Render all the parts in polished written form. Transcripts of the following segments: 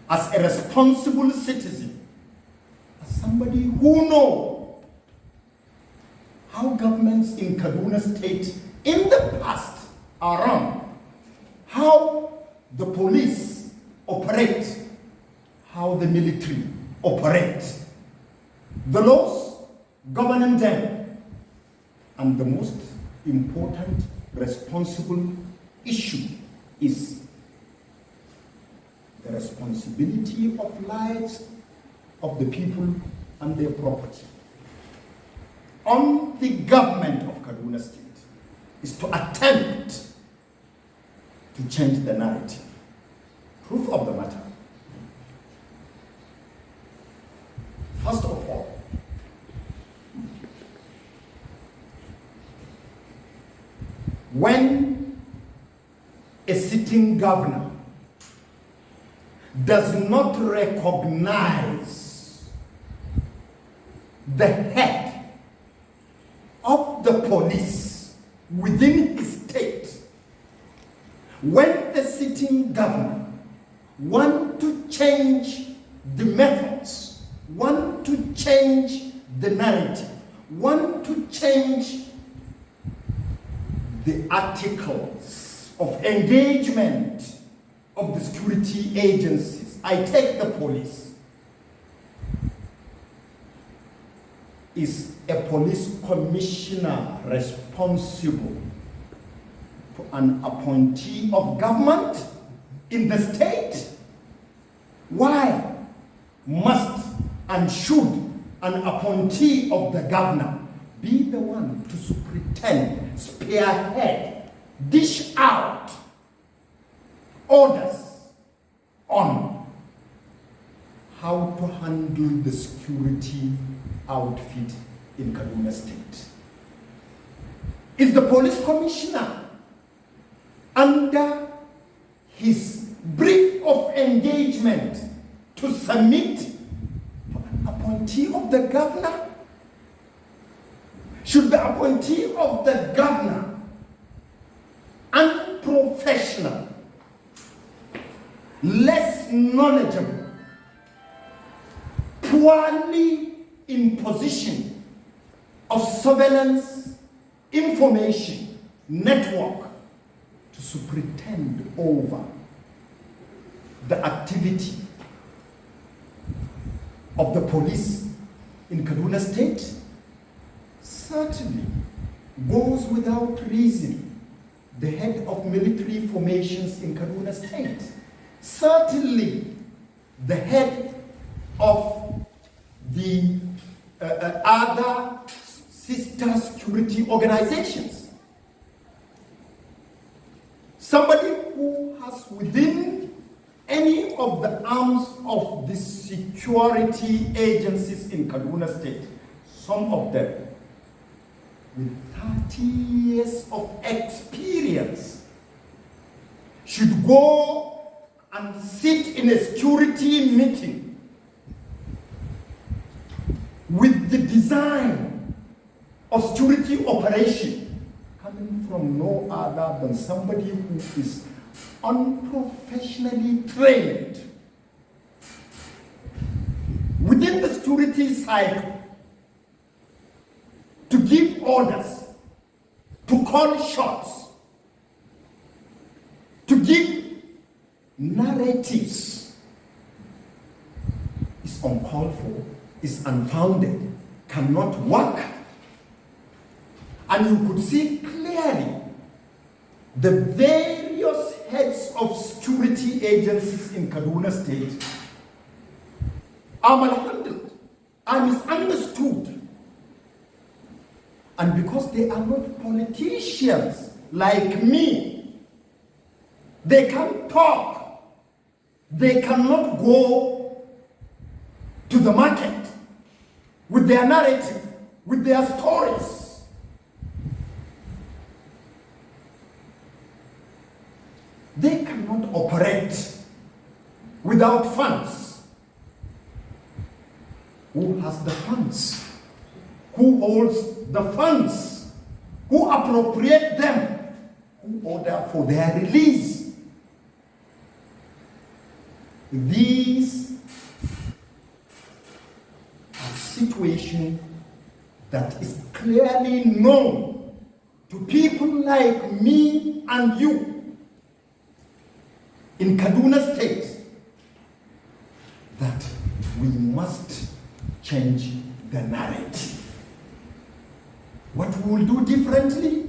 as a responsible citizen, as somebody who knows how governments in Kaduna State in the past are run, how the police operate, how the military operate, the laws governing them, and the most important responsible issue is the responsibility of lives of the people and their property. On the government of Kaduna State is to attempt to change the narrative. Proof of the matter. First of all, when a sitting governor does not recognize the head of the police within his state, when the sitting governor wants to change the methods, want to change the narrative, want to change the articles of engagement of the security agencies. I take the police. Is a police commissioner responsible to an appointee of government in the state? Why must and should an appointee of the governor be the one to superintend, spearhead, dish out orders on how to handle the security outfit in Kaduna State? Is the police commissioner under his brief of engagement to submit to an appointee of the governor? Should the appointee of the governor, unprofessional, less knowledgeable, poorly in position of surveillance, information, network, to superintend over the activity of the police in Kaduna State? Certainly goes without reason. The head of military formations in Kaduna State, certainly the head of the other sister security organizations, somebody who has within any of the arms of the security agencies in Kaduna State, some of them with 30 years of experience, should go and sit in a security meeting with the design of security operation coming from no other than somebody who is unprofessionally trained within the security cycle to give orders, to call shots, to give narratives, is uncalled for, is unfounded, cannot work. And you could see clearly the various heads of security agencies in Kaduna State are malhandled, are misunderstood. And because they are not politicians like me, they can't talk, they cannot go to the market with their narrative, with their stories. They cannot operate without funds. Who has the funds? Who holds the funds? Who appropriate them? Who order for their release? These are situations that is clearly known to people like me and you in Kaduna State that we must change the narrative. What we will do differently,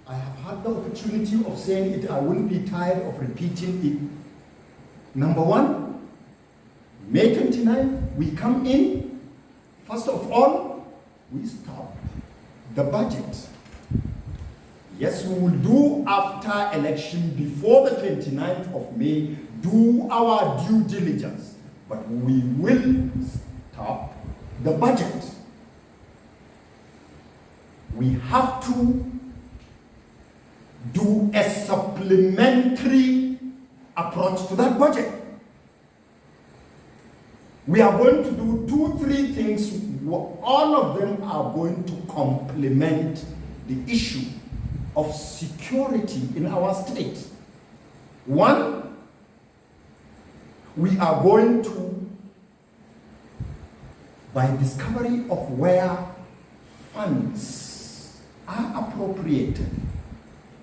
I have had the opportunity of saying it, I won't be tired of repeating it. Number one, May 29, we come in, first of all, we stop the budget. Yes, we will do after election, before the 29th of May, do our due diligence, but we will stop the budget. We have to do a supplementary approach to that budget. We are going to do 2-3 things. All of them are going to complement the issue of security in our state. One, we are going to, by discovery of where funds are appropriated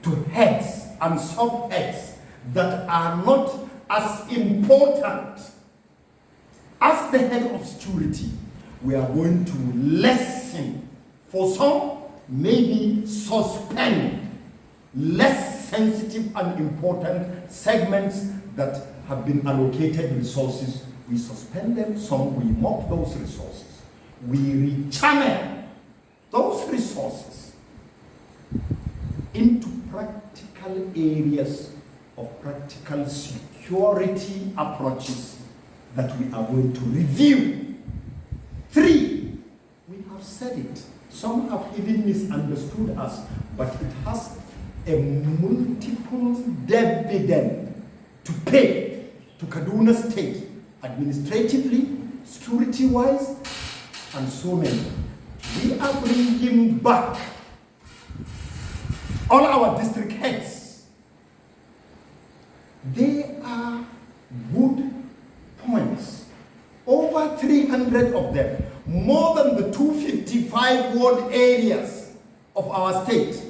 to heads and sub-heads that are not as important as the head of security, we are going to lessen, for some, maybe suspend less sensitive and important segments that have been allocated resources. We suspend them, some we mop those resources. We rechannel those resources into practical areas of practical security approaches that we are going to review. 3, we have said it. Some have even misunderstood us, but it has a multiple dividend to pay to Kaduna State, administratively, security-wise, and so many. We are bringing back all our district heads. They are good points. Over 300 of them, more than the 255 ward areas of our state.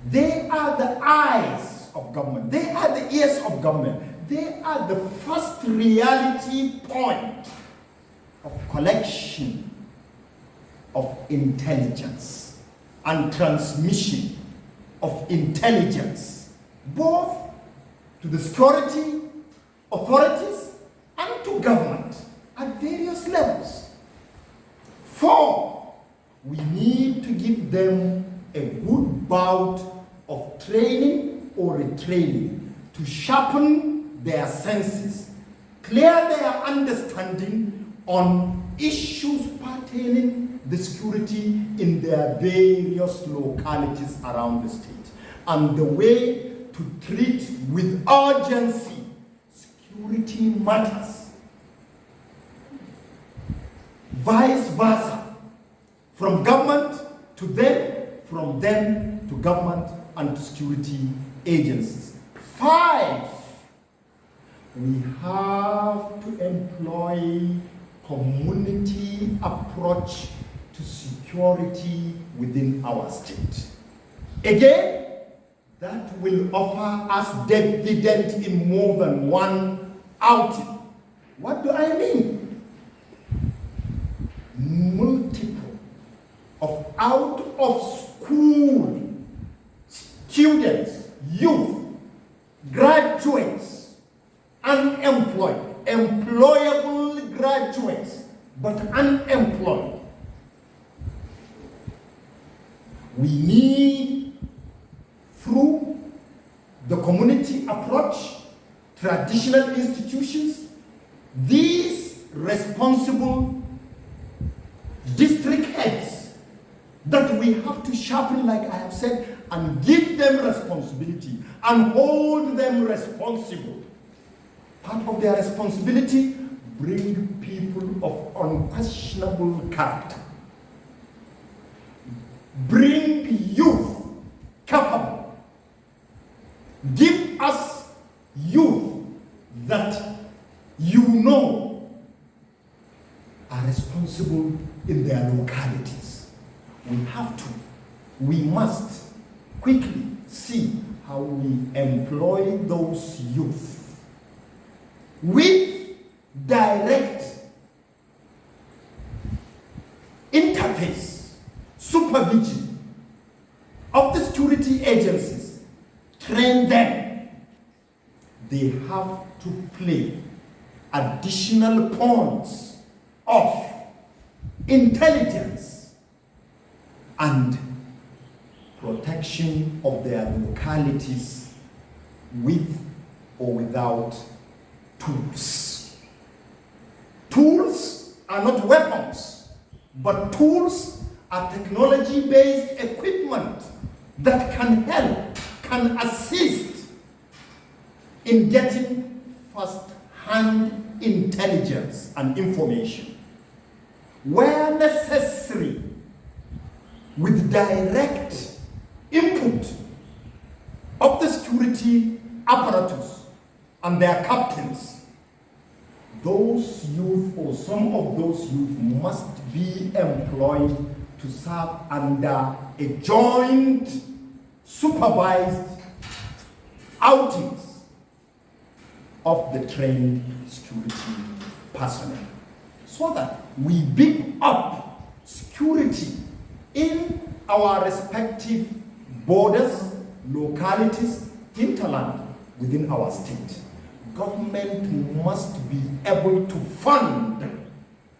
They are the eyes of government. They are the ears of government. They are the first reality point of collection of intelligence and transmission of intelligence, both to the security authorities and to government at various levels. 4, we need to give them a good bout of training or retraining to sharpen their senses, clear their understanding on issues pertaining the security in their various localities around the state, and the way to treat with urgency security matters. Vice versa, from government to them, from them to government and to security agencies. 5, we have to employ community approach to security within our state. Again, that will offer us dividend in more than one outing. What do I mean? Multiple of out of school students, youth, graduates, unemployed, employable graduates, but unemployed. We need, through the community approach, traditional institutions, these responsible district heads that we have to sharpen, like I have said, and give them responsibility and hold them responsible. Part of their responsibility, bring people of unquestionable character. Bring youth capable. Give us youth that you know are responsible in their localities. We must quickly see how we employ those youth with direct interface, supervision of the security agencies, train them. They have to play additional points of intelligence and protection of their localities with or without tools. Tools are not weapons, but tools are technology-based equipment that can help, can assist in getting first-hand intelligence and information. Where necessary, with direct input of the security apparatus and their captains, those youth or some of those youth must be employed to serve under a joint supervised outings of the trained security personnel, so that we build up security in our respective borders, localities, hinterland within our state. Government must be able to fund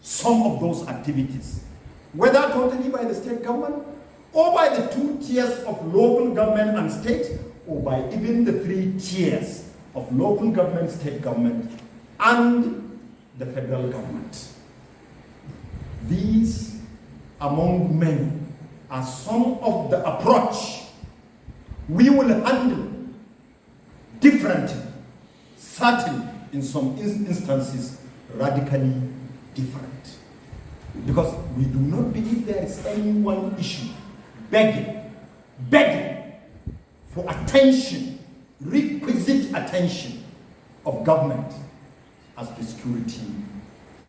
some of those activities, whether totally by the state government or by the 2 tiers of local government and state, or by even the 3 tiers of local government, state government, and the federal government. These, among many, are some of the approach we will handle differently, certainly in some instances radically different. Because we do not believe there is any one issue begging for attention, requisite attention of government as the security